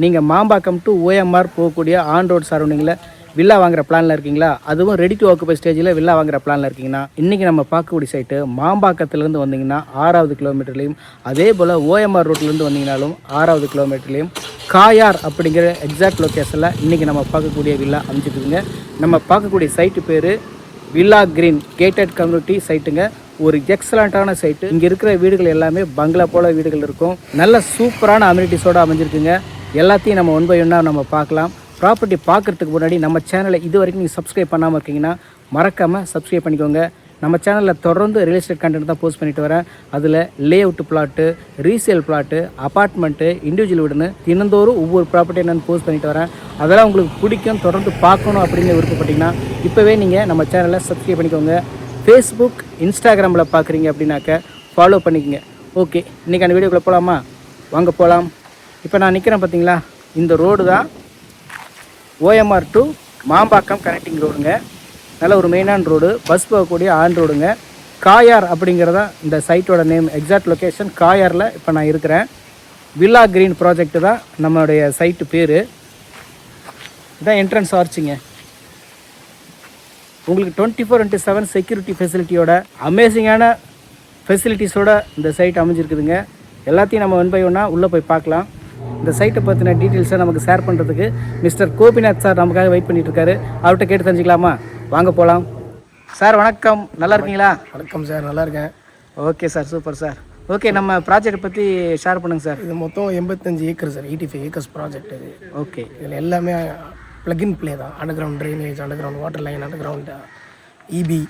நீங்கள் Mambakkam to OMR போகக்கூடிய on road சரௌண்டிங்கில் வில்லா வாங்குற பிளானில் இருக்கீங்களா? அதுவும் ரெடி டு ஆக்குபை ஸ்டேஜில் வில்லா வாங்குற பிளானில் இருக்கீங்கன்னா இன்றைக்கி நம்ம பார்க்கக்கூடிய சைட்டு மாம்பாக்கத்துலேருந்து வந்தீங்கன்னா 6வது கிலோமீட்டர்லேயும், அதே போல் ஓஎம்ஆர் ரோட்லேருந்து வந்தீங்கனாலும் 6வது கிலோமீட்டர்லேயும் காயார் அப்படிங்கிற எக்ஸாக்ட் லொக்கேஷனில் இன்றைக்கி நம்ம பார்க்கக்கூடிய வில்லா அமைச்சிருக்குதுங்க. நம்ம பார்க்கக்கூடிய சைட்டு பேர் வில்லா கிரீன் கேட்டட் கம்யூனிட்டி சைட்டுங்க. ஒரு எக்ஸலண்ட்டான சைட்டு. இங்கே இருக்கிற வீடுகள் எல்லாமே பங்களா போல வீடுகள் இருக்கும். நல்ல சூப்பரான அம்யூனிட்டிஸோடு அமைஞ்சிருக்குங்க. எல்லாத்தையும் நம்ம ஒன் பை ஒன்னாக நம்ம பார்க்கலாம். ப்ராப்பர்ட்டி பார்க்குறதுக்கு முன்னாடி நம்ம சேனலை இது வரைக்கும் நீங்கள் சப்ஸ்கிரைப் பண்ணாமல் இருக்கீங்கன்னா மறக்காமல் சப்ஸ்கிரைப் பண்ணிக்கோங்க. நம்ம சேனலில் தொடர்ந்து ரியல் எஸ்டேட் கண்டென்ட் தான் போஸ்ட் பண்ணிட்டு வரேன். அதில் layout plot, resale plot, apartment, individual வீடுன்னு தினந்தோறும் ஒவ்வொரு ப்ராப்பர்ட்டி என்னென்னு போஸ்ட் பண்ணிட்டு வரேன். அதெல்லாம் உங்களுக்கு பிடிக்கும், தொடர்ந்து பார்க்கணும் அப்படின்னு விருப்பப்பட்டிங்கன்னா இப்போவே நீங்கள் நம்ம சேனலை சப்ஸ்கிரைப் பண்ணிக்கோங்க. ஃபேஸ்புக், இன்ஸ்டாகிராமில் பார்க்குறீங்க அப்படின்னாக்க ஃபாலோ பண்ணிக்கோங்க. ஓகே, இன்றைக்கான வீடியோக்குள்ளே போகலாமா? வாங்க போகலாம். இப்போ நான் நிற்கிறேன் பார்த்தீங்களா, இந்த ரோடு தான் ஓஎம்ஆர் டு மாம்பாக்கம் கனெக்டிங் ரோடுங்க. நல்ல ஒரு மெயினான ரோடு, பஸ் போகக்கூடிய ஆன் ரோடுங்க. காயார் அப்படிங்கிறதான் இந்த சைட்டோட நேம். எக்ஸாக்ட் லொக்கேஷன் காயாரில் இப்போ நான் இருக்கிறேன். வில்லா கிரீன் ப்ராஜெக்ட் தான் நம்மளுடைய சைட்டு பேர். இதான் என்ட்ரன்ஸ் ஆர்ச்சிங்க. உங்களுக்கு 24/7 செக்யூரிட்டி ஃபெசிலிட்டியோட அமேசிங்கான ஃபெசிலிட்டிஸோட இந்த சைட் அமைஞ்சிருக்குதுங்க. எல்லாத்தையும் நம்ம ஒன் பை ஒன்னாக உள்ளே போய் பார்க்கலாம். இந்த சைட்டை பற்றின டீட்டெயில்ஸை நமக்கு ஷேர் பண்ணுறதுக்கு மிஸ்டர் கோபிநாத் சார் நமக்காக வெயிட் பண்ணிட்டு இருக்காரு. அவர்கிட்ட கேட்டு தெரிஞ்சுக்கலாமா? வாங்க போகலாம். சார் வணக்கம், நல்லா இருக்கீங்களா? வணக்கம் சார், நல்லா இருக்கேன். Okay sir, super sir. Okay, நம்ம ப்ராஜெக்ட் பற்றி ஷேர் பண்ணுங்கள் சார். இது மொத்தம் 85 ஏக்கர் சார், 85 ஏக்கர்ஸ் ப்ராஜெக்ட் இது. ஓகே, இதில் எல்லாமே பிளக்இன் பிளே தான். Under ground drainage, underground water line, under ground EB,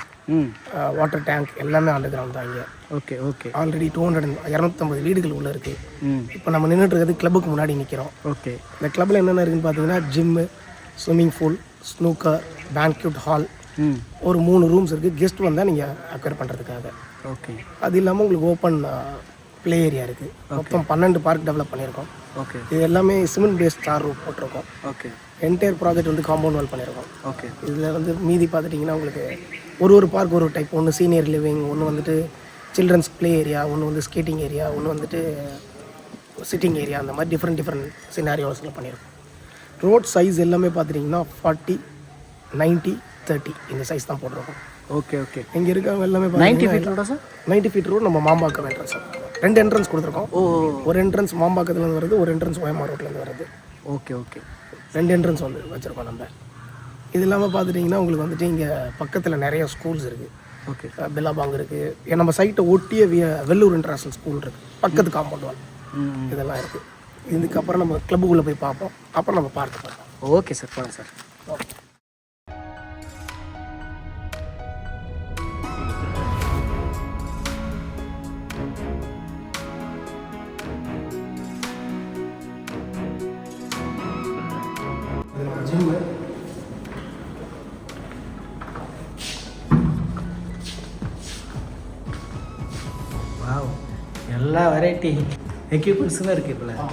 water tank எல்லாமே அண்டர் கிரவுண்ட் தான் இங்கே. Okay okay. ஆல்ரெடி 250 வீடுகள் உள்ளே இருக்குது. இப்போ நம்ம நின்றுட்டு இருக்கிறது கிளப்புக்கு முன்னாடி நிற்கிறோம். ஓகே. இந்த கிளப்பில் என்னென்ன இருக்குதுன்னு பார்த்தீங்கன்னா gym, swimming pool, snooker, banquet hall, ஒரு 3 ரூம்ஸ் இருக்குது கெஸ்ட் வந்தால் நீங்கள் அக்வயர் பண்ணுறதுக்காக. ஓகே. அது இல்லாமல் உங்களுக்கு ஓப்பன் ப்ளே ஏரியா இருக்குது. மொத்தம் 12 பார்க் டெவலப் பண்ணியிருக்கோம். ஓகே. இது எல்லாமே சிமெண்ட் பேஸ்ட் தார் ரூப் போட்டிருக்கோம். ஓகே. என்டையர் ப்ராஜெக்ட் வந்து காம்பவுண்ட் வால் பண்ணியிருக்கோம். ஓகே. இதில் வந்து மீதி பார்த்துட்டிங்கன்னா உங்களுக்கு ஒரு பார்க் ஒரு டைப். ஒன்று சீனியர் லிவிங், ஒன்று வந்துட்டு சில்ட்ரன்ஸ் ப்ளே ஏரியா, ஒன்று வந்து ஸ்கேட்டிங் ஏரியா, ஒன்று வந்துட்டு சிட்டிங் ஏரியா, அந்த மாதிரி டிஃப்ரெண்ட் சினாரியோஸில் பண்ணியிருக்கோம். ரோட் சைஸ் எல்லாமே பார்த்துட்டிங்கன்னா 40, 90, 30 இந்த சைஸ் தான் போட்டிருக்கோம். Okay okay. இங்கே இருக்கவங்க எல்லாமே 90 ஃபீட் ரோடா சார்? 90 ஃபீட் ரோடு நம்ம மாம்பாக்கம் என்ட்ரன்ஸ். 2 என்ட்ரன்ஸ் கொடுத்துருக்கோம். ஒரு என்ட்ரன்ஸ் மாம்பாக்கத்துலேருந்து வருது, ஒரு என்ட்ரன்ஸ் ஓஎம்ஆர் ரோட்லேருந்து வருது. Okay okay. 2 என்ட்ரன்ஸ் வந்து வச்சுருக்கோம் நம்ம. இது இல்லாமல் பார்த்துட்டிங்கன்னா உங்களுக்கு வந்துட்டு இங்கே பக்கத்தில் நிறைய ஸ்கூல்ஸ் இருக்குது. ஓகே. பில்லாபாங் இருக்குது. நம்ம சைட்டை ஒட்டிய வெள்ளூர் இன்டர்நேஷ்னல் ஸ்கூல் இருக்குது. பக்கத்து காம்பவுண்ட் வால் இதெல்லாம் இருக்குது. இதுக்கப்புறம் நம்ம கிளப்புக்குள்ளே போய் பார்ப்போம். அப்புறம் நம்ம பார்க்க பார்ப்போம். ஓகே சார், போகலாம் சார். ஓகே. ஜிம்மு, வாவ், எல்லா வெரைட்டி எக்யூப்மெண்ட்ஸுமே இருக்குது இப்போ.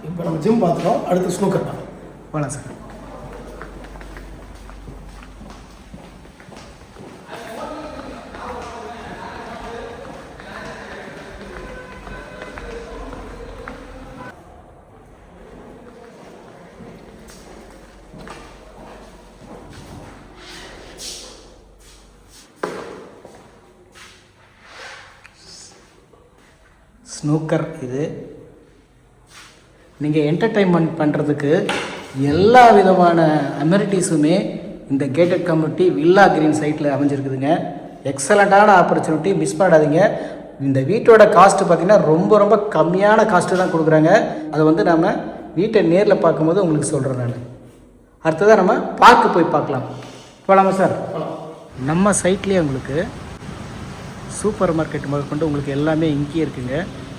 இப்போ நம்ம ஜிம் பார்த்துட்டோம். அடுத்து ஸ்னூக்கர் தான். போகலாம் சார். ஸ்னூக்கர் இது. நீங்கள் என்டர்டெயின்மெண்ட் பண்ணுறதுக்கு எல்லா விதமான அமெனிட்டிஸுமே இந்த கேட்டட் கம்யூனிட்டி வில்லா கிரீன் சைட்டில் அமைஞ்சிருக்குதுங்க. எக்ஸலண்ட்டான ஆப்பர்ச்சுனிட்டி, மிஸ் பண்ணாதீங்க. இந்த வீட்டோட காஸ்ட்டு பார்த்திங்கன்னா ரொம்ப கம்மியான காஸ்ட்டு தான் கொடுக்குறாங்க. அதை வந்து நம்ம வீட்டை நேரில் பார்க்கும்போது உங்களுக்கு சொல்கிறேன் நான். அடுத்ததாக நம்ம பார்க்கு போய் பார்க்கலாம். போகலாமா சார்? நம்ம சைட்லேயே உங்களுக்கு சூப்பர் மார்க்கெட் முதல் கொண்டு உங்களுக்கு எல்லாமே இங்கேயே இருக்குங்க.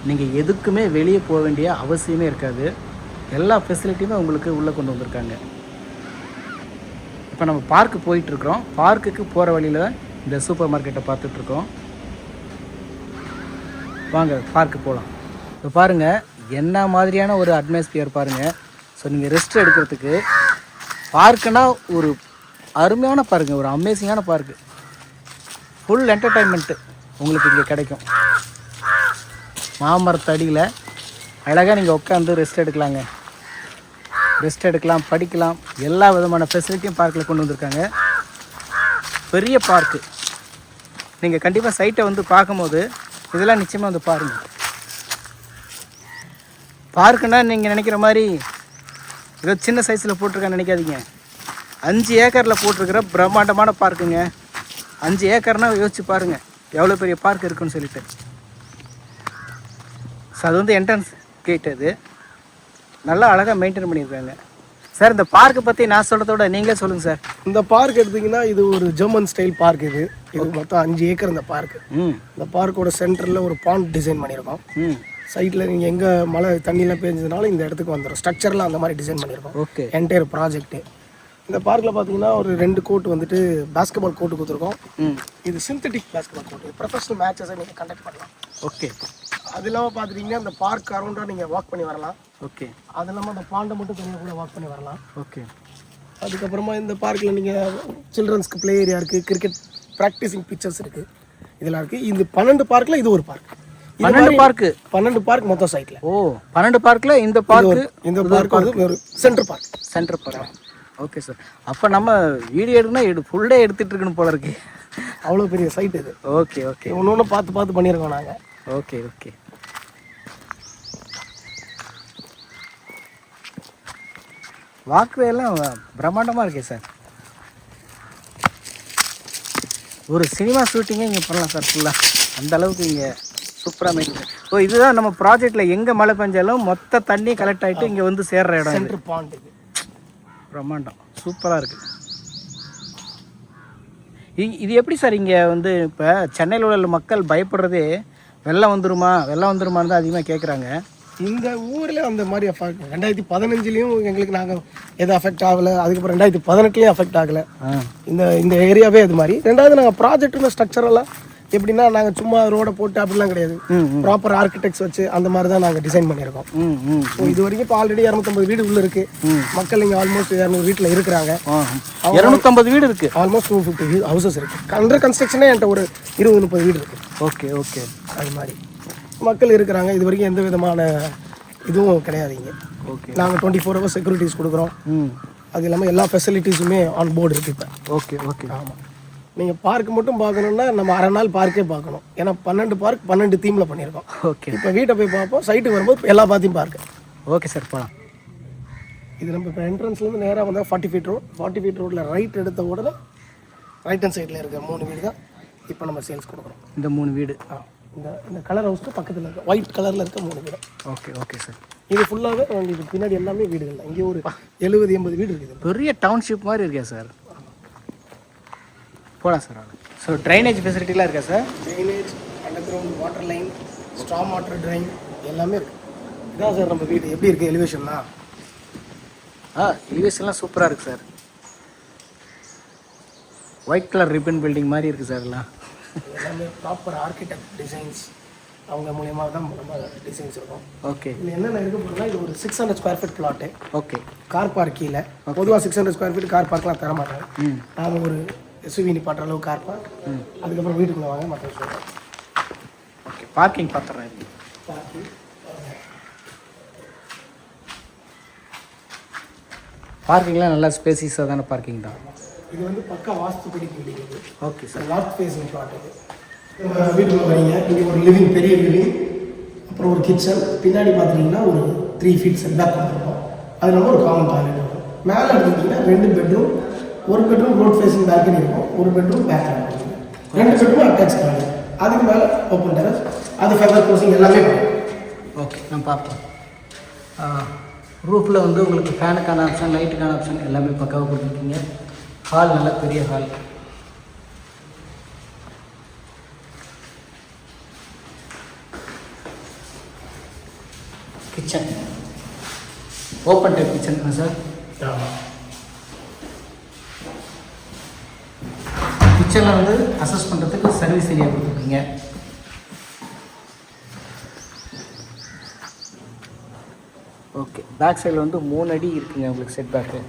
நீங்கள் எதுக்குமே வெளியே போக வேண்டிய அவசியமே இருக்காது. எல்லா ஃபெசிலிட்டியுமே உங்களுக்கு உள்ளே கொண்டு வந்திருக்காங்க. இப்போ நம்ம பார்க்கு போயிட்டுருக்குறோம். பார்க்குக்கு போகிற வழியில் இந்த சூப்பர் மார்க்கெட்டை பார்த்துட்ருக்கோம். வாங்க பார்க்கு போகலாம். இப்போ பாருங்கள் என்ன மாதிரியான ஒரு அட்மாஸ்பியர் பாருங்கள். ஸோ நீங்கள் ரெஸ்ட் எடுக்கிறதுக்கு பார்க்குனா ஒரு அருமையான பார்க்கு, ஒரு அமேசிங்கான பார்க்கு. ஃபுல் என்டர்டைன்மெண்ட்டு உங்களுக்கு இங்கே கிடைக்கும். மாமரத்தடியில் அழகாக நீங்கள் உட்காந்து ரெஸ்ட் எடுக்கலாங்க. ரெஸ்ட் எடுக்கலாம், படிக்கலாம், எல்லா விதமான ஃபெசிலிட்டியும் பார்க்கில் கொண்டு வந்திருக்காங்க. பெரிய பார்க்கு. நீங்கள் கண்டிப்பாக சைட்டை வந்து பார்க்கும்போது இதெல்லாம் நிச்சயமாக வந்து பாருங்கள். பார்க்குன்னா நீங்கள் நினைக்கிற மாதிரி ஏதோ சின்ன சைஸில் போட்டிருக்கான்னு நினைக்காதீங்க. 5 ஏக்கரில் போட்டிருக்கிற பிரம்மாண்டமான பார்க்குங்க. 5 ஏக்கர்னால் யோசிச்சு பாருங்கள் எவ்வளோ பெரிய பார்க் இருக்குன்னு சொல்லிட்டு. ஸோ அது வந்து என்ட்ரன்ஸ் கேட். அது நல்லா அழகாக மெயின்டைன் பண்ணியிருக்காங்க. சார் இந்த பார்க்கை பற்றி நான் சொல்கிறத விட நீங்களே சொல்லுங்கள் சார். இந்த பார்க் எடுத்திங்கன்னா இது ஒரு ஜெர்மன் ஸ்டைல் பார்க். இது மொத்தம் 5 ஏக்கர் இந்த பார்க்கு. இந்த பார்க்கோட சென்டரில் ஒரு பாண்ட் டிசைன் பண்ணியிருக்கோம். சைட்டில் நீங்கள் எங்கே மழை தண்ணிலாம் பேஞ்சதுனால இந்த இடத்துக்கு வந்துடும். ஸ்ட்ரக்சர்லாம் அந்த மாதிரி டிசைன் பண்ணியிருக்கோம். ஓகே. Entire project. இந்த பார்க்கில் பார்த்தீங்கன்னா ஒரு 2 கோர்ட் வந்துட்டு பாஸ்கெட்பால் கோர்ட்டு கொடுத்துருக்கோம். இது சிந்தட்டிக் பாஸ்கெட்பால் கோர்ட். ப்ரொஃபஷனல் மேட்சஸை நீங்கள் கண்டக்ட் பண்ணலாம். ஓகே. அது இல்லாமல் பார்த்துட்டிங்கன்னா இந்த பார்க் அரௌண்டாக நீங்கள் வாக் பண்ணி வரலாம். ஓகே. அது இல்லாமல் அந்த பாண்டை மட்டும் தனியாக கூட வாக் பண்ணி வரலாம். ஓகே. அதுக்கப்புறமா இந்த பார்க்கில் நீங்கள் சில்ட்ரன்ஸ்க்கு ப்ளே ஏரியா இருக்குது, கிரிக்கெட் ப்ராக்டிஸிங் பிக்சர்ஸ் இருக்குது, இதெல்லாம் இருக்குது. இந்த 12 பார்க்கில் இது ஒரு பார்க். 12 பார்க்கு. 12 பார்க் மொத்தம் சைட்டில். ஓ 12 பார்க்கில் இந்த பார்க்கு. இந்த பார்க் வந்து ஒரு centre park. Centre park. Okay sir. அப்போ நம்ம வீடியோ எடுக்கணும் ஃபுல்லாக எடுத்துகிட்டு இருக்கணும் போல இருக்கு. அவ்வளோ பெரிய சைட் இது. ஓகே. ஓகே. ஒன்று ஒன்று பார்த்து பண்ணியிருக்கோம் நாங்கள். ஓகே. ஓகே. வாக்வே எல்லாம் பிரம்மாண்டமாக இருக்கே சார். ஒரு சினிமா ஷூட்டிங்கே இங்கே பண்ணலாம் சார் ஃபுல்லாக. அந்த அளவுக்கு இங்கே சூப்பராக மெயின்டைன். ஓ இதுதான் நம்ம ப்ராஜெக்டில் எங்கே மழை பெஞ்சாலும் மொத்த தண்ணி கலெக்ட் ஆகிட்டு இங்கே வந்து சேர்ற இடம். சென்டர் பாண்ட் இது. பிரம்மாண்டம் சூப்பராக இருக்குது. இது எப்படி சார் இங்கே வந்து இப்போ சென்னையில் உள்ள மக்கள் பயப்படுறதே வெள்ளம் வந்துருமான்னு தான் அதிகமாக கேட்குறாங்க. இந்த ஊரில் அந்த மாதிரி அஃபெக்ட் 2015லேயும் எங்களுக்கு நாங்கள் எதுவும் அஃபெக்ட் ஆகலை. அதுக்கப்புறம் 2018லேயும் அஃபெக்ட் ஆகலை. இந்த ஏரியாவே அது மாதிரி. ரெண்டாவது நாங்கள் ப்ராஜெக்ட் ஸ்ட்ரக்சரெல்லாம் எப்படின்னா நாங்கள் சும்மா ரோடை போட்டு அப்படிலாம் கிடையாது. ப்ராப்பர் ஆர்கிடெக்ட்ஸ் வச்சு அந்த மாதிரி தான் நாங்கள் டிசைன் பண்ணியிருக்கோம். ஸோ இது வரைக்கும் இப்போ ஆல்ரெடி 250 வீடு உள்ள இருக்குது. மக்கள் இங்கே ஆல்மோஸ்ட் 200 வீட்டில் இருக்கிறாங்க. 250 வீடு இருக்குது. ஆல்மோஸ்ட் 250 ஹவுசஸ் இருக்குது. அண்டர் கன்ஸ்ட்ரக்ஷனே என்கிட்ட ஒரு 20-30 வீடு இருக்குது. ஓகே. ஓகே. அது மாதிரி மக்கள் இருக்கிறாங்க. இது வரைக்கும் எந்த விதமான இதுவும் கிடையாது இங்கே. ஓகே. நாங்கள் 24 hours செக்யூரிட்டிஸ் கொடுக்குறோம். அது இல்லாமல் எல்லா ஃபெசிலிட்டிஸுமே ஆன் போர்டு இருக்குது இப்போ. ஓகே. ஓகே. ஆமாம். நீங்கள் பார்க் மட்டும் பார்க்கணுன்னா நம்ம அரை நாள் பார்க்கே பார்க்கணும். ஏன்னா 12 பார்க் 12 தீமில் பண்ணியிருக்கோம். ஓகே. இப்போ வீட்டை போய் பார்ப்போம். சைட்டுக்கு வரும்போது எல்லா பார்த்தையும் பார்க்க. ஓகே சார் போகலாம். இது நம்ம இப்போ என்ட்ரன்ஸ்லேருந்து நேராக வந்தால் 40 feet ரோட். 40 feet ரோட்டில் ரைட் எடுத்த உடனே ரைட் ஹேண்ட் சைடில் இருக்க 3 வீடு தான் இப்போ நம்ம சேல்ஸ் கொடுக்குறோம். இந்த 3 வீடு. இந்த கலர் ஹவுஸ்க்கு பக்கத்தில் இருக்க ஒயிட் கலரில் இருக்க 3 வீடு. ஓகே. Okay sir. இது ஃபுல்லாகவே உங்களுக்கு பின்னாடி எல்லாமே வீடுகள் தான். இங்கே ஒரு 70-80 வீடு இருக்குது. பெரிய டவுன்ஷிப் மாதிரி இருக்கா சார். போகலாம் சார். ஸோ ட்ரைனேஜ் ஃபெசிலிட்டிலாம் இருக்கா sir? Drainage, underground water line, strong water drain எல்லாமே இருக்குது. இதான் சார் நம்ம வீடு. எப்படி இருக்குது எலிவேஷன்லாம்? எலிவேஷன்லாம் சூப்பராக இருக்குது sir. White colour ribbon building மாதிரி இருக்குது சார் எல்லாம். எல்லாமே ப்ராப்பர் ஆர்கிடெக்ட் டிசைன்ஸ் அவங்க மூலியமாக தான் நம்ம டிசைன்ஸ் இருக்கும். ஓகே. இதில் என்னென்ன இருக்க போகிறோம்னா இது ஒரு 600 square feet flat. Okay. Car park கீழே. பொதுவாக 600 square feet கார் பார்க்லாம் தர மாட்டாங்க. நாம் ஒரு எஸ்யூவி நிப்பாட்டுற அளவு கார் பார்க். அதுக்கப்புறம் வீட்டுக்குள்ளே வாங்க மற்ற சொல்கிறோம். ஓகே. பார்க்கிங் பார்த்துறேன். பார்க்கிங்லாம் நல்லா ஸ்பேசிஸாக தானே பார்க்கிங் தான். இது வந்து பக்கா வாஸ்துபடி பில்டிங். இது okay sir. North facing flat. இது வீட்டுக்குள்ளே வரீங்க. இங்கே ஒரு லிவிங், பெரிய லிவிங், அப்புறம் ஒரு கிச்சன். பின்னாடி பார்த்துட்டிங்கன்னா ஒரு 3 feet செட் பேக் வந்துருக்கும். அது நம்ம ஒரு காமன் டாய்லெட் வரும். மேலே எடுத்துக்கிட்டிங்கன்னா 2 பெட்ரூம். ஒரு பெட்ரூம் ரோட் ஃபேஸிங் பேல்கனி இருக்கும். ஒரு பெட்ரூம் பேக்கில் இருக்கும். 2 பெட்ரூம் அட்டாச் பண்ணி அதுக்கு மேலே ஓப்பன் டெரஸ். அது ஃபெதர் க்ளோசிங் எல்லாமே இருக்கும். ஓகே. நான் பார்ப்போம். ரூஃபில் வந்து உங்களுக்கு ஃபேனுக்கான ஆப்ஷன், லைட்டுக்கான ஆப்ஷன் எல்லாமே பக்காவாக கொடுத்துருக்கீங்க. ஹால் நல்ல பெரிய hall. Kitchen open type kitchen sir. கிச்சனில் வந்து அசஸ் பண்ணுறதுக்கு சர்வீஸ் ஏரியா கொடுத்துருக்கீங்க. ஓகே, பேக் சைடில் வந்து 3 அடி இருக்குங்க உங்களுக்கு செட் பேக்கு.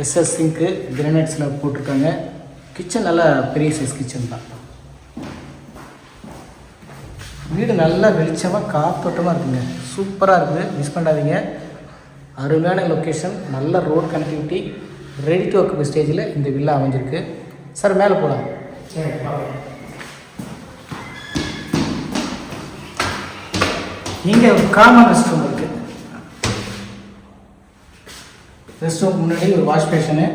எஸ்எஸ் சிங்க்கு கிரானைட்ஸில் போட்டிருக்காங்க. கிச்சன் நல்லா பெரிய சைஸ் கிச்சன் தான். வீடு நல்லா வெளிச்சமாக காத்தோட்டமாக இருக்குங்க, சூப்பராக இருக்குது, மிஸ் பண்ணாதீங்க. அருமையான லொக்கேஷன், நல்ல road connectivity, ready to occupy ஸ்டேஜில் இந்த வில்லா அமைஞ்சிருக்கு. சார் மேலே போகலாம். இங்கே காமன் ரெஸ்ட் ரூம் இருக்குது. ரெஸ்ட் ரூம் முன்னாடி ஒரு வாஷ் பேஷனு,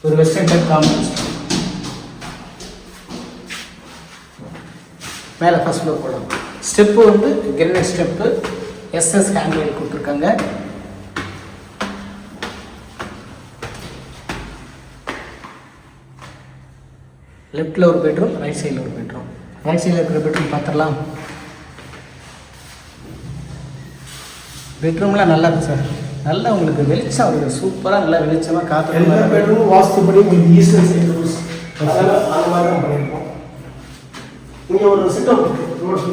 ஒரு western type common rest room. மேலே ஃபர்ஸ்ட் ஃப்ளோர் போகலாம். ஸ்டெப்பு வந்து கிரானைட் ஸ்டெப்பு, எஸ்எஸ் ஹேண்டில் கொடுத்துருக்காங்க. லெஃப்டில் ஒரு பெட்ரூம், ரைட் சைடில் ஒரு பெட்ரூம். ரைட் சைடில் இருக்கிற பெட்ரூம் பார்த்துடலாம். பெட்ரூம்லாம் நல்லா இருக்குது சார், நல்லா உங்களுக்கு வெளிச்சம் வருது, சூப்பராக நல்லா வெளிச்சமாக காற்று. எல்லா பெட்ரூமும் வாஸ்துப்படி உங்களுக்கு ஈஸ்டர்ன் சைடு ரூல்ஸ் அதெல்லாம் அந்த மாதிரி தான் பண்ணியிருக்கோம். இங்கே ஒரு சிட் அவுட் ரோட்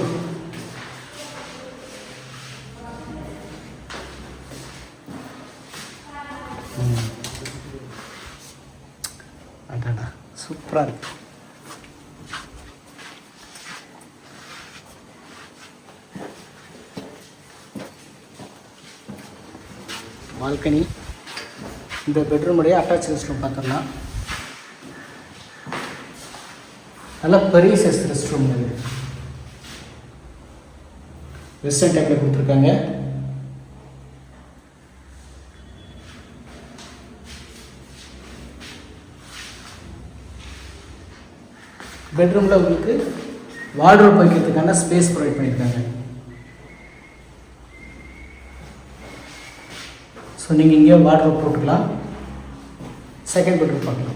அடடா சூப்பராக இருக்குது. பால்கனி. இந்த பெட்ரூமுடைய அட்டாச் ரெஸ்ட் ரூம் பார்த்துடலாம். நல்லா பெரிய சைஸ் ரெஸ்ட் ரூம் இது, வெஸ்டர்ன் டைப்பில் கொடுத்துருக்காங்க. பெட்ரூமில் உங்களுக்கு வார்ட்ரோப் வைக்கிறதுக்கான ஸ்பேஸ் ப்ரொவைட் பண்ணியிருக்காங்க. ஸோ நீங்கள் இங்கே வார்ட்ரோப் போட்டுக்கலாம். செகண்ட் பெட்ரூம் பார்க்கலாம்.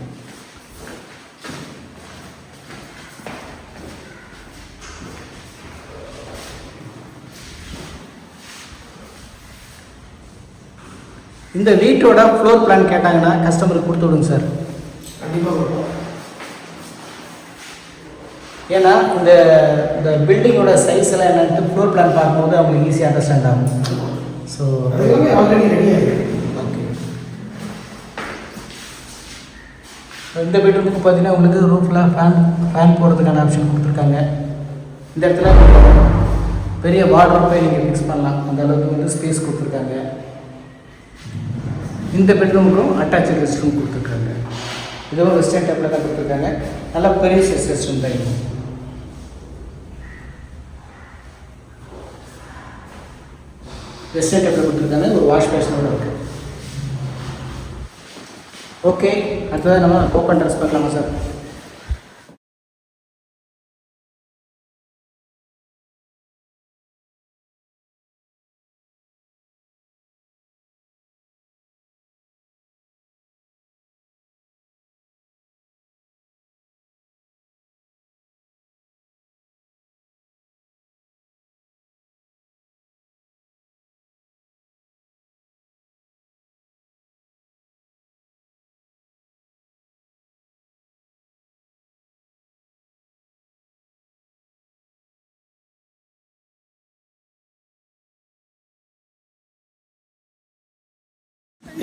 இந்த வீட்டோட ஃப்ளோர் பிளான் கேட்டாங்கன்னா கஸ்டமருக்கு கொடுத்து விடுங்க சார். கண்டிப்பாக வரும். ஏன்னா இந்த பில்டிங்கோட சைஸ் எல்லாம் என்னன்ட்டு ஃப்ளோர் பிளான் பார்க்கும்போது அவங்களுக்கு ஈஸியாக அண்டர்ஸ்டாண்ட் ஆகும். ஸோ ஆல்ரெடி ரெடியாக இருக்குது. ஓகே, இந்த பெட்ரூமுக்கு பார்த்தீங்கன்னா உங்களுக்கு ரூஃபில் ஃபேன் போடுறதுக்கான ஆப்ஷன் கொடுத்துருக்காங்க. இந்த இடத்துல பெரிய வார்ட்ரோப்பை நீங்கள் ஃபிக்ஸ் பண்ணலாம், அந்த அளவுக்கு வந்து ஸ்பேஸ் கொடுத்துருக்காங்க. இந்த பெட்ரூமுக்கும் அட்டாச் ரெஸ்ட் ரூம் கொடுத்துருக்காங்க. இதுவும் வெஸ்டர்ன் டைப்பில் தான் கொடுத்துருக்காங்க. நல்லா பெரிய சைஸ் ரெஸ்ட் ரூம் தான் இருக்கும். வெஸ்டர்ன் டைப்பில் கொடுத்துருக்காங்க. ஒரு வாஷ் பேஷனோட இருக்குது. ஓகே, அடுத்ததாக நம்ம ஓப்பன் ட்ரெஸ் பார்க்கலாமா சார்?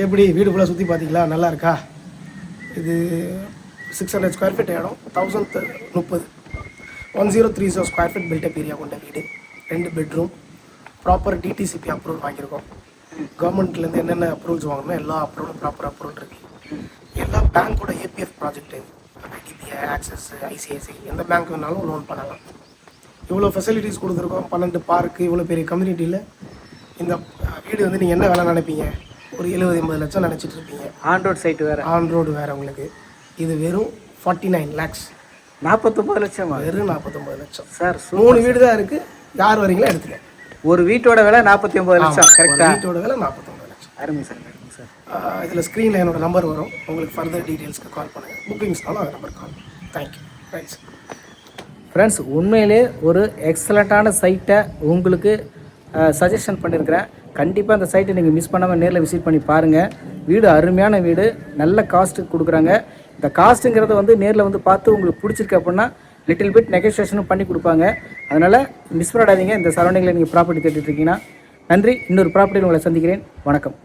எப்படி வீடு ஃபுல்லாக சுற்றி பார்த்தீங்களா? நல்லா இருக்கா? இது 600 ஸ்கொயர் ஃபீட் இடம், 1030 1030 ஸ்கொயர் ஃபீட் பில்டப் ஏரியா கொண்ட வீடு, 2 பெட்ரூம், ப்ராப்பர் டிடிசிபி அப்ரூவல் வாங்கியிருக்கோம். கவர்மெண்ட்லேருந்து என்னென்ன அப்ரூவல்ஸ் வாங்கணுமோ எல்லா அப்ரூவலும் ப்ராப்பர் அப்ரூவல் இருக்குது. எல்லா பேங்க்கோட APF project, IDBI, Axis, ICICI எந்த பேங்க் வேணாலும் லோன் பண்ணலாம். இவ்வளோ ஃபெசிலிட்டிஸ் கொடுத்துருக்கோம். 12 பார்க்கு, இவ்வளோ பெரிய கம்யூனிட்டியில் இந்த வீடு வந்து நீங்கள் என்ன வேலை நினைப்பீங்க? ஒரு 70-80 லட்சம் நினச்சிட்டு இருப்பீங்க. ஆன் ரோட் சைட்டு வேறு, ஆன் ரோடு வேறு. உங்களுக்கு இது வெறும் 49 lakhs, 49 லட்சம். வெறும் 49 லட்சம் சார். 3 வீடு தான் இருக்குது. யார் வரீங்களோ எடுத்துக்க. ஒரு வீட்டோட விலை 49 லட்சம். கரெக்டாக? வீட்டோட விலை 49 லட்சம். அருமை சார், அருமை சார். இதில் ஸ்க்ரீனில் என்னோடய நம்பர் வரும். உங்களுக்கு ஃபர்தர் டீட்டெயில்ஸ்க்கு கால் பண்ணுங்கள். புக்கிங்ஸ்னாலும் அந்த number call. Thank you. Right friends, உண்மையிலே ஒரு எக்ஸலண்ட்டான சைட்டை உங்களுக்கு சஜஷன் பண்ணியிருக்கிறேன். கண்டிப்பாக அந்த சைட்டை நீங்கள் மிஸ் பண்ணாமல் நேரில் விசிட் பண்ணி பாருங்கள். வீடு அருமையான வீடு, நல்ல காஸ்ட்டுக்கு கொடுக்குறாங்க. இந்த காஸ்ட்டுங்கிறத வந்து நேரில் வந்து பார்த்து உங்களுக்கு பிடிச்சிருக்கு அப்படின்னா லிட்டில் பிட் நெகோசியேஷனும் பண்ணி கொடுப்பாங்க. அதனால் மிஸ் பண்ணாதீங்க. இந்த சரௌண்டிங்கில் நீங்கள் ப்ராப்பர்ட்டி தேடிட்டு இருக்கீங்கன்னா. நன்றி. இன்னொரு ப்ராப்பர்ட்டியில் உங்களை சந்திக்கிறேன். வணக்கம்.